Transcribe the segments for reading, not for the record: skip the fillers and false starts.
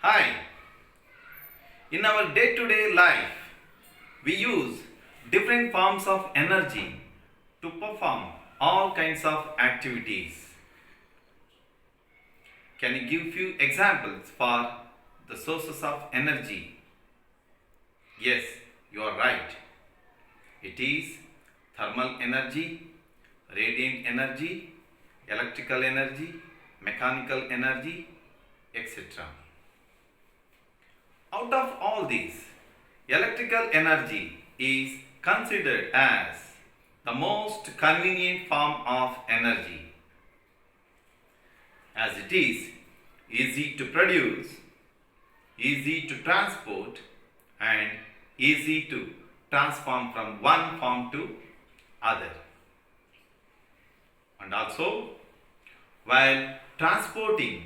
Hi. In our day-to-day life, we use different forms of energy to perform all kinds of activities. Can you give few examples for the sources of energy? Yes, you are right. It is thermal energy, radiant energy, electrical energy, mechanical energy, etc. Out of all these, electrical energy is considered as the most convenient form of energy, as it is easy to produce, easy to transport, and easy to transform from one form to other. And also, while transporting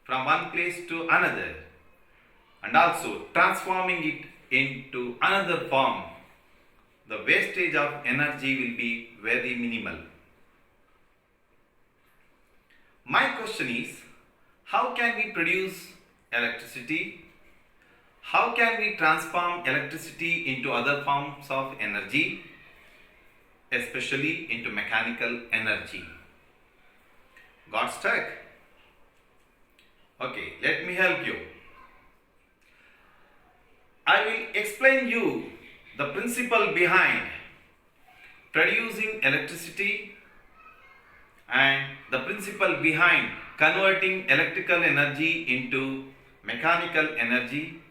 from one place to another and also transforming it into another form, the wastage of energy will be very minimal. My question is, how can we produce electricity? How can we transform electricity into other forms of energy, especially into mechanical energy? Got stuck? Okay, let me help you. I will explain you the principle behind producing electricity and the principle behind converting electrical energy into mechanical energy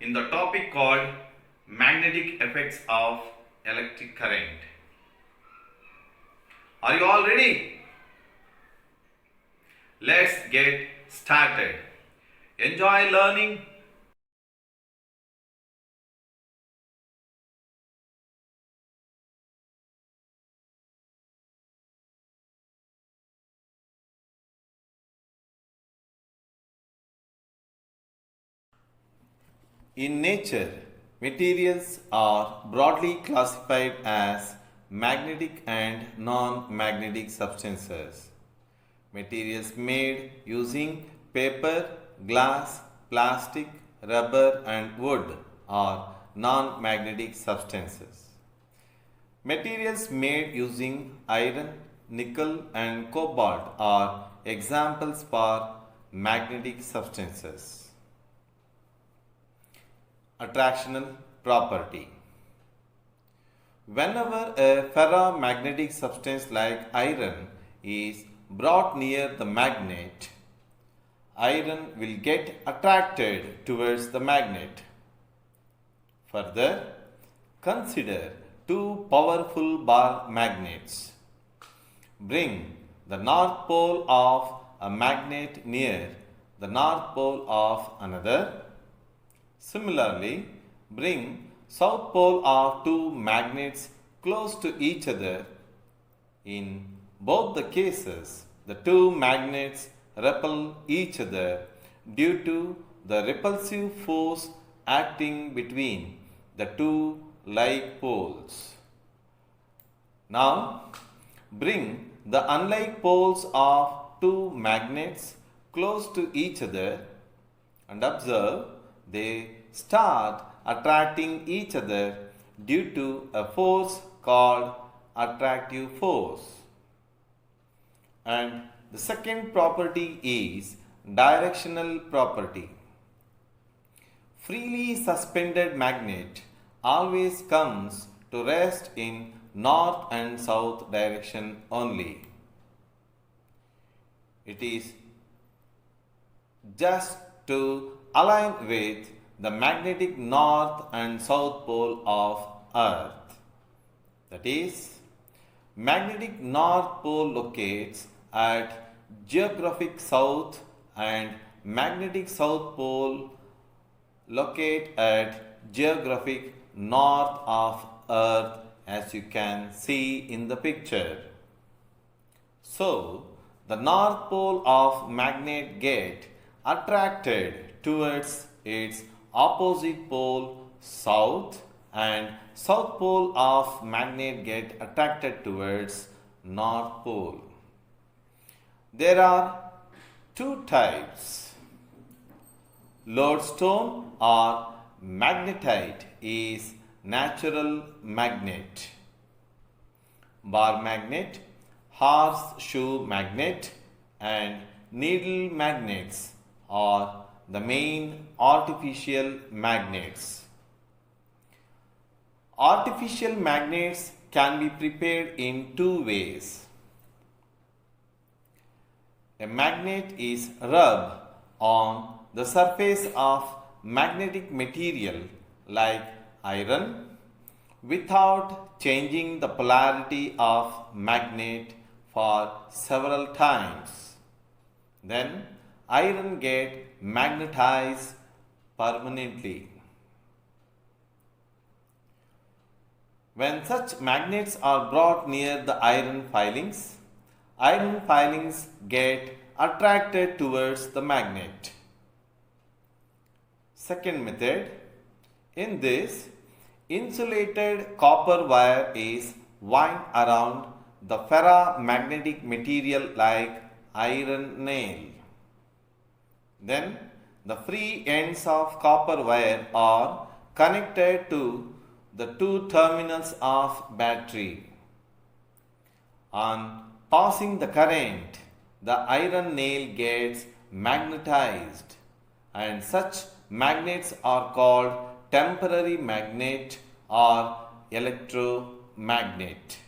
in the topic called magnetic effects of electric current. Are you all ready? Let's get started. Enjoy learning. In nature, materials are broadly classified as magnetic and non-magnetic substances. Materials made using paper, glass, plastic, rubber and wood are non-magnetic substances. Materials made using iron, nickel and cobalt are examples for magnetic substances. Attractional property. Whenever a ferromagnetic substance like iron is brought near the magnet, iron will get attracted towards the magnet. Further, consider two powerful bar magnets. Bring the north pole of a magnet near the north pole of another. Similarly, bring south pole of two magnets close to each other. In both the cases, the two magnets repel each other due to the repulsive force acting between the two like poles. Now, bring the unlike poles of two magnets close to each other and observe they start attracting each other due to a force called attractive force. And the second property is directional property. Freely suspended magnet always comes to rest in north and south direction only. It is just to align with the magnetic north and south pole of Earth. That is, magnetic north pole locates at geographic south and magnetic south pole locate at geographic north of Earth, as you can see in the picture. So, the north pole of magnet get attracted towards its opposite pole south and south pole of magnet get attracted towards north pole. There are two types. Lodestone or magnetite is natural magnet. Bar magnet, horseshoe magnet and needle magnets are the main artificial magnets. Artificial magnets can be prepared in two ways. A magnet is rubbed on the surface of magnetic material like iron without changing the polarity of magnet for several times. Then iron get magnetized permanently. When such magnets are brought near the iron filings get attracted towards the magnet. Second method, in this, insulated copper wire is wound around the ferromagnetic material like iron nail. Then the free ends of copper wire are connected to the two terminals of battery. On passing the current, the iron nail gets magnetized and such magnets are called temporary magnet or electromagnet.